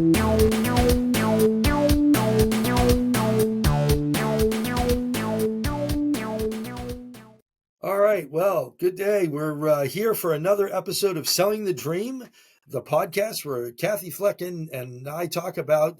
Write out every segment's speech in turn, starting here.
All right. Well, good day. We're here for another episode of Selling the Dream, the podcast where Kathy Flecken and I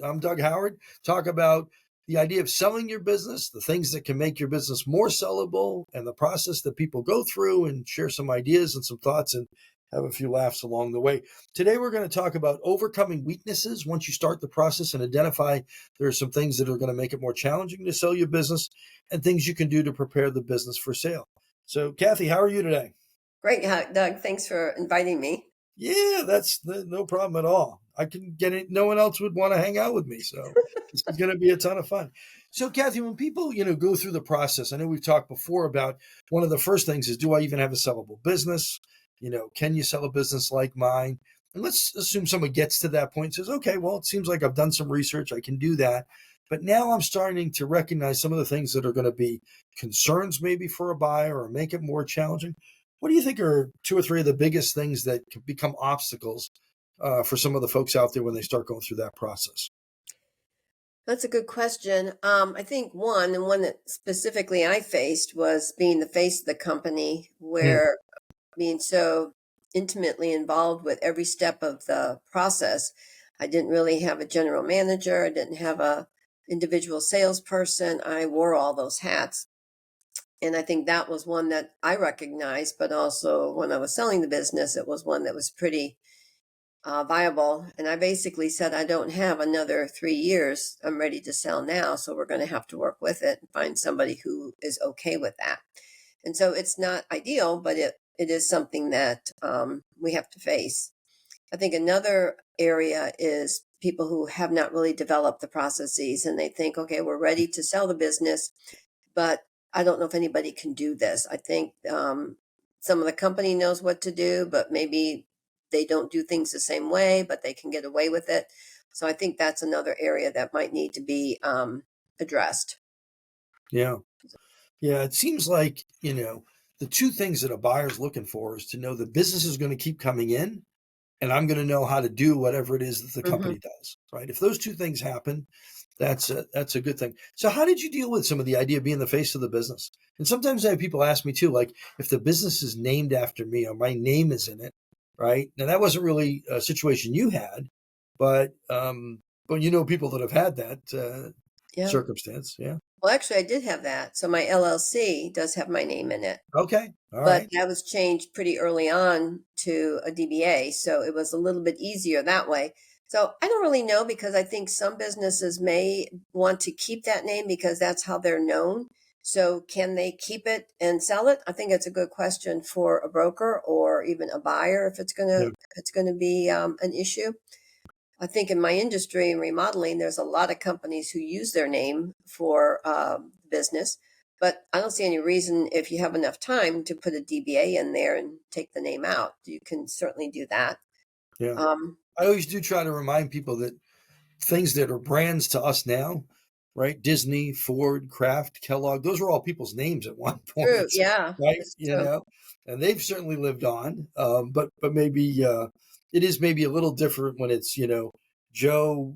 I'm Doug Howard, talk about the idea of selling your business, the things that can make your business more sellable, and the process that people go through, and share some ideas and some thoughts and have a few laughs along the way. Today, we're going to talk about overcoming weaknesses once you start the process and identify there are some things that are going to make it more challenging to sell your business and things you can do to prepare the business for sale. So, Kathy, how are you today? Great, Doug. Thanks for inviting me. Yeah, no problem at all. I can get it. No one else would want to hang out with me. So this is going to be a ton of fun. So, Kathy, when people, go through the process, I know we've talked before about one of the first things is, do I even have a sellable business? Can you sell a business like mine? And let's assume someone gets to that point and says, okay, well, it seems like I've done some research. I can do that. But now I'm starting to recognize some of the things that are going to be concerns maybe for a buyer or make it more challenging. What do you think are two or three of the biggest things that can become obstacles for some of the folks out there when they start going through that process? That's a good question. I think one that specifically I faced was being the face of the company, where being so intimately involved with every step of the process. I didn't really have a general manager. I didn't have a individual salesperson. I wore all those hats. And I think that was one that I recognized, but also when I was selling the business, it was one that was pretty viable. And I basically said, I don't have another 3 years. I'm ready to sell now. So we're going to have to work with it and find somebody who is okay with that. And so it's not ideal, but it is something that we have to face. I think another area is people who have not really developed the processes and they think, okay, we're ready to sell the business, but I don't know if anybody can do this. I think some of the company knows what to do, but maybe they don't do things the same way, but they can get away with it. So I think that's another area that might need to be addressed. Yeah. Yeah. It seems like, the two things that a buyer's looking for is to know the business is going to keep coming in and I'm going to know how to do whatever it is that the company does, right? If those two things happen, that's a good thing. So how did you deal with some of the idea of being the face of the business? And sometimes I have people ask me too, like if the business is named after me or my name is in it, right? Now that wasn't really a situation you had, but people that have had that Yeah. circumstance. Yeah. Well, actually, I did have that. So my LLC does have my name in it. Okay. All But right. that was changed pretty early on to a DBA, so it was a little bit easier that way. So I don't really know because I think some businesses may want to keep that name because that's how they're known. So can they keep it and sell it? I think it's a good question for a broker or even a buyer if Yeah. it's gonna be an issue. I think in my industry in remodeling, there's a lot of companies who use their name for business, but I don't see any reason if you have enough time to put a DBA in there and take the name out. You can certainly do that. Yeah. Um, I always do try to remind people that things that are brands to us now, right? Disney, Ford, Kraft, Kellogg, those were all people's names at one True. point, Yeah, right? it's true. And they've certainly lived on. But maybe it is maybe a little different when it's, Joe,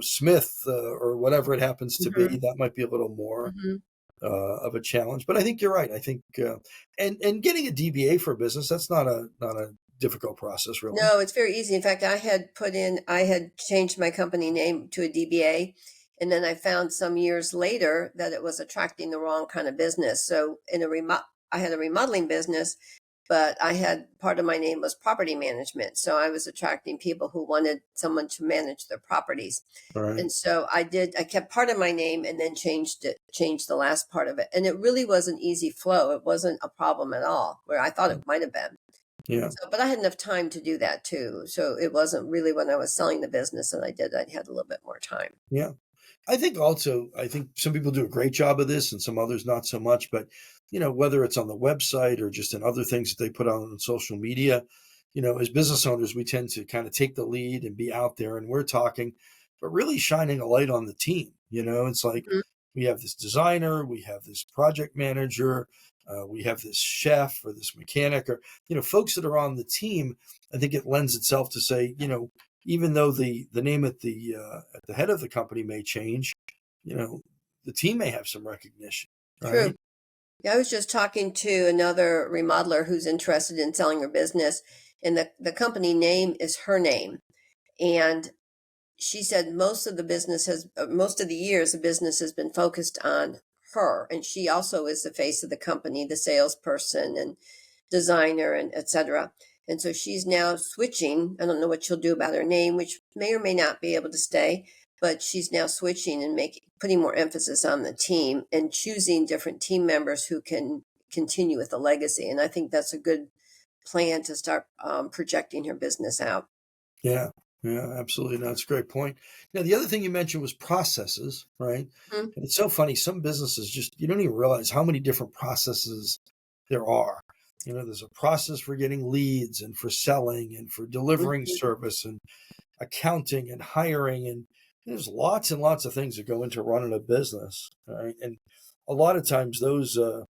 Smith or whatever it happens to be. hmm That might be a little more hmm of a challenge. But I think you're right. I think and getting a DBA for a business, that's not a difficult process, really. No, it's very easy. In fact, I had changed my company name to a DBA, and then I found some years later that it was attracting the wrong kind of business. So I had a remodeling business, but I had part of my name was property management. So I was attracting people who wanted someone to manage their properties. All right. And so I kept part of my name and then changed the last part of it. And it really was an easy flow. It wasn't a problem at all, where I thought it might have been. Yeah. So, but I had enough time to do that too. So it wasn't really when I was selling the business and I had a little bit more time. Yeah. I think some people do a great job of this and some others not so much. But, whether it's on the website or just in other things that they put on social media, as business owners, we tend to kind of take the lead and be out there and we're talking, but really shining a light on the team. It's like Mhm. we have this designer, we have this project manager, we have this chef or this mechanic or, folks that are on the team. I think it lends itself to say, even though the name at the head of the company may change, you know, the team may have some recognition, True. right? Yeah, I was just talking to another remodeler who's interested in selling her business, and the company name is her name. And she said most of the years the business has been focused on her, and she also is the face of the company, the salesperson and designer and etc. And so she's now switching. I don't know what she'll do about her name, which may or may not be able to stay, but she's now switching and putting more emphasis on the team and choosing different team members who can continue with the legacy. And I think that's a good plan to start projecting her business out. Yeah, yeah, absolutely. No, that's a great point. Now, the other thing you mentioned was processes, right? Mhm. And it's so funny. Some businesses just, you don't even realize how many different processes there are. You know, there's a process for getting leads and for selling and for delivering Mhm. service and accounting and hiring. And there's lots and lots of things that go into running a business, right? And a lot of times those are,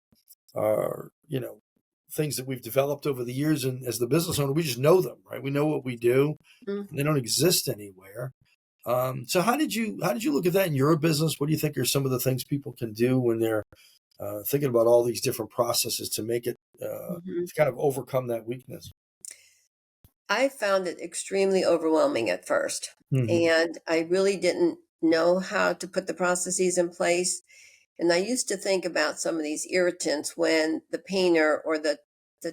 things that we've developed over the years. And as the business owner, we just know them, right? We know what we do and they Mhm. don't exist anywhere. So how did you look at that in your business? What do you think are some of the things people can do when they're thinking about all these different processes to make it Mhm. to kind of overcome that weakness? I found it extremely overwhelming at first, Hmm. and I really didn't know how to put the processes in place. And I used to think about some of these irritants when the painter or the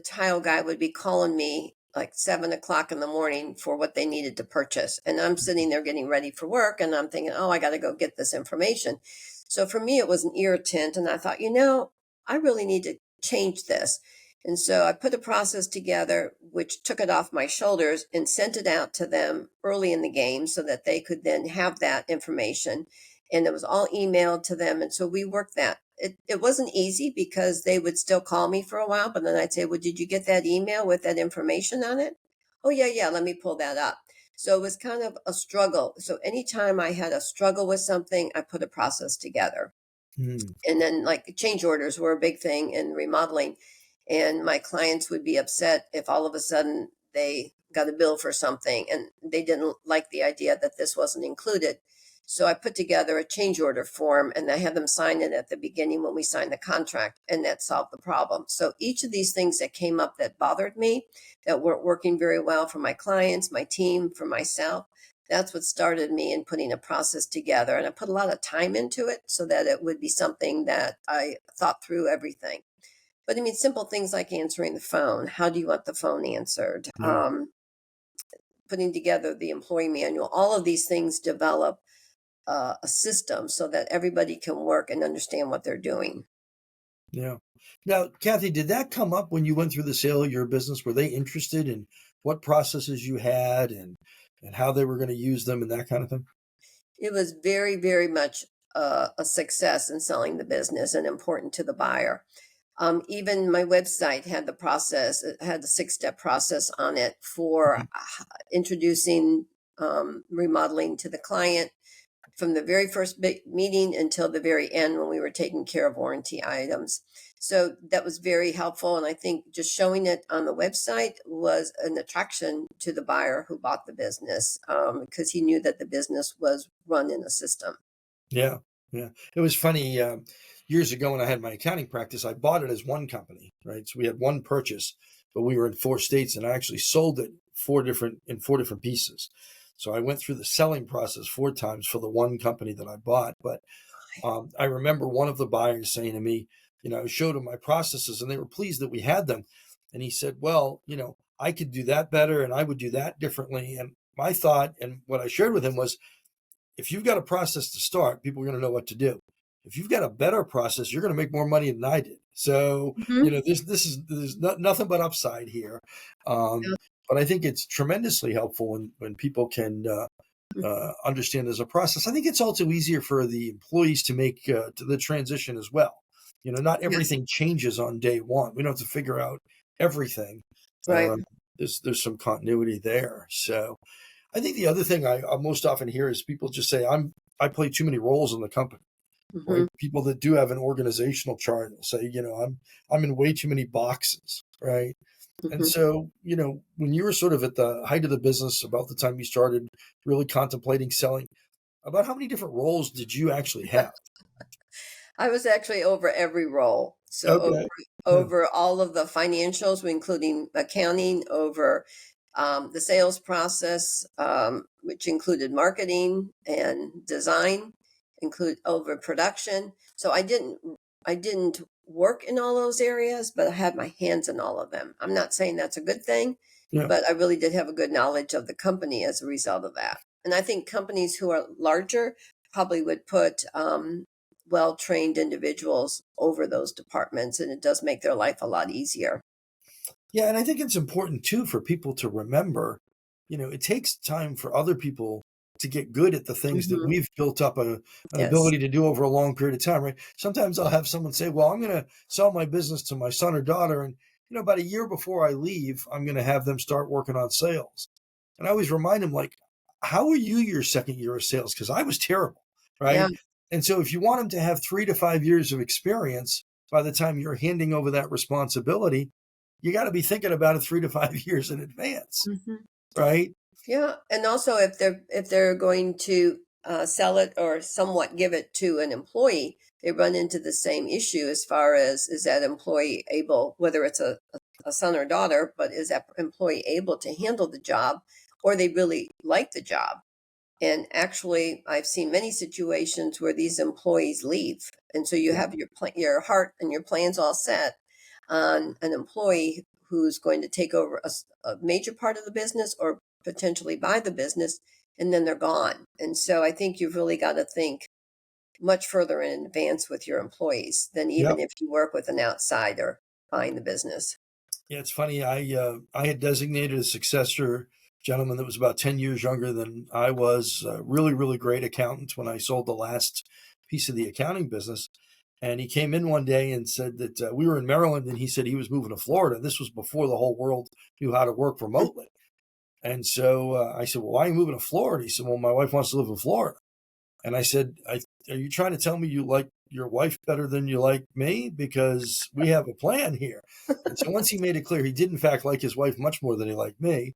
tile guy would be calling me like 7 o'clock in the morning for what they needed to purchase. And I'm sitting there getting ready for work and I'm thinking, oh, I got to go get this information. So for me, it was an irritant. And I thought, I really need to change this. And so I put a process together which took it off my shoulders and sent it out to them early in the game so that they could then have that information. And it was all emailed to them. And so we worked that. It wasn't easy because they would still call me for a while, but then I'd say, well, did you get that email with that information on it? Oh, yeah, yeah, let me pull that up. So it was kind of a struggle. So anytime I had a struggle with something, I put a process together. Hmm. And then like change orders were a big thing in remodeling, and my clients would be upset if all of a sudden they got a bill for something and they didn't like the idea that this wasn't included. So I put together a change order form and I had them sign it at the beginning when we signed the contract, and that solved the problem. So each of these things that came up that bothered me, that weren't working very well for my clients, my team, for myself, that's what started me in putting a process together. And I put a lot of time into it so that it would be something that I thought through everything. But I mean, simple things like answering the phone. How do you want the phone answered? Yeah. Putting together the employee manual. All of these things develop a system so that everybody can work and understand what they're doing. Yeah. Now, Kathy, did that come up when you went through the sale of your business? Were they interested in what processes you had and how they were going to use them and that kind of thing? It was very, very much a success in selling the business and important to the buyer. Even my website had the process, it had the 6 step process on it for Mhm. introducing remodeling to the client from the very first meeting until the very end when we were taking care of warranty items. So that was very helpful. And I think just showing it on the website was an attraction to the buyer who bought the business because he knew that the business was run in a system. Yeah, yeah. It was funny, years ago when I had my accounting practice, I bought it as one company, right? So we had one purchase, but we were in 4 states, and I actually sold it 4 different pieces. So I went through the selling process 4 times for the one company that I bought. But I remember one of the buyers saying to me, I showed him my processes, and they were pleased that we had them. And he said, "Well, I could do that better, and I would do that differently." And my thought, and what I shared with him was, if you've got a process to start, people are going to know what to do. If you've got a better process, you're going to make more money than I did. So, Mhm. there's nothing but upside here. Um, but I think it's tremendously helpful when people can understand there's a process. I think it's also easier for the employees to make to the transition as well. Not Yes, everything changes on day one. We don't have to figure out everything. right. Um, there's some continuity there. So I think the other thing I most often hear is people just say, I play too many roles in the company, right? Mhm. People that do have an organizational chart will say, I'm in way too many boxes, right? And Mhm. so, when you were sort of at the height of the business, about the time you started really contemplating selling, about how many different roles did you actually have? I was actually over every role. So over Okay. Yeah. over all of the financials, including accounting, over the sales process, which included marketing and design, include over production. So I didn't work in all those areas, but I had my hands in all of them. I'm not saying that's a good thing, Yeah. but I really did have a good knowledge of the company as a result of that. And I think companies who are larger probably would put well-trained individuals over those departments, and it does make their life a lot easier. Yeah, and I think it's important too for people to remember, it takes time for other people to get good at the things that Mhm. we've built up an Yes. ability to do over a long period of time, right? Sometimes I'll have someone say, "Well, I'm going to sell my business to my son or daughter, and about a year before I leave, I'm going to have them start working on sales." And I always remind them, like, "How were you your second year of sales? Because I was terrible, Yeah. right?" And so, if you want them to have 3 to 5 years of experience by the time you're handing over that responsibility, you got to be thinking about it 3 to 5 years in advance, Mhm. right? Yeah, and also if they're going to sell it or somewhat give it to an employee, they run into the same issue as far as is that employee able, whether it's a son or daughter, but is that employee able to handle the job, or they really like the job? And actually, I've seen many situations where these employees leave, and so you Yeah. have your heart and your plans all set on an employee who's going to take over a major part of the business or potentially buy the business, and then they're gone. And so I think you've really got to think much further in advance with your employees than even Yep. if you work with an outsider buying the business. Yeah, it's funny. I had designated a successor, gentleman that was about 10 years younger than I was. A really, really great accountant when I sold the last piece of the accounting business. And he came in one day and said that we were in Maryland, and he said he was moving to Florida. This was before the whole world knew how to work remotely. And so I said, "Well, why are you moving to Florida?" He said, "Well, my wife wants to live in Florida." And I said, "Are you trying to tell me you like your wife better than you like me? Because we have a plan here." And so once he made it clear he did, in fact, like his wife much more than he liked me,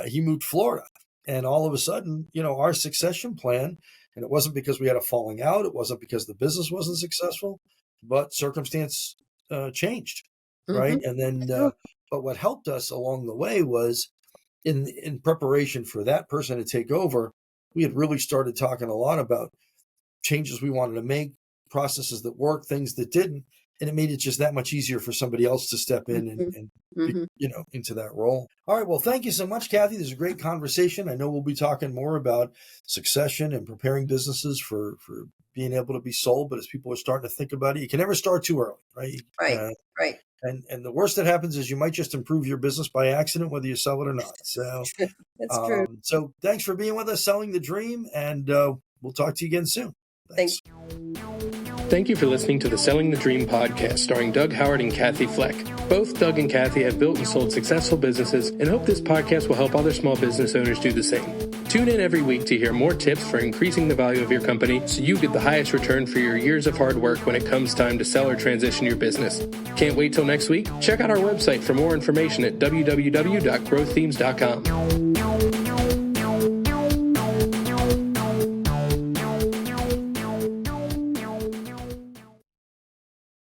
he moved to Florida. And all of a sudden, our succession plan, and it wasn't because we had a falling out, it wasn't because the business wasn't successful, but circumstance changed, right? Hmm. And then, but what helped us along the way was in preparation for that person to take over, we had really started talking a lot about changes we wanted to make, processes that worked, things that didn't, and it made it just that much easier for somebody else to step in Hmm. and be, Hmm. into that role. All right, well, thank you so much, Kathi. This is a great conversation. I know we'll be talking more about succession and preparing businesses for being able to be sold. But as people are starting to think about it, you can never start too early, right? Right, right. And the worst that happens is you might just improve your business by accident, whether you sell it or not. So, That's true. so thanks for being with us, selling the dream, and we'll talk to you again soon. Thanks. Thanks. Thank you for listening to the Selling the Dream podcast starring Doug Howard and Kathi Fleck. Both Doug and Kathi have built and sold successful businesses and hope this podcast will help other small business owners do the same. Tune in every week to hear more tips for increasing the value of your company so you get the highest return for your years of hard work when it comes time to sell or transition your business. Can't wait till next week? Check out our website for more information at www.growththemes.com.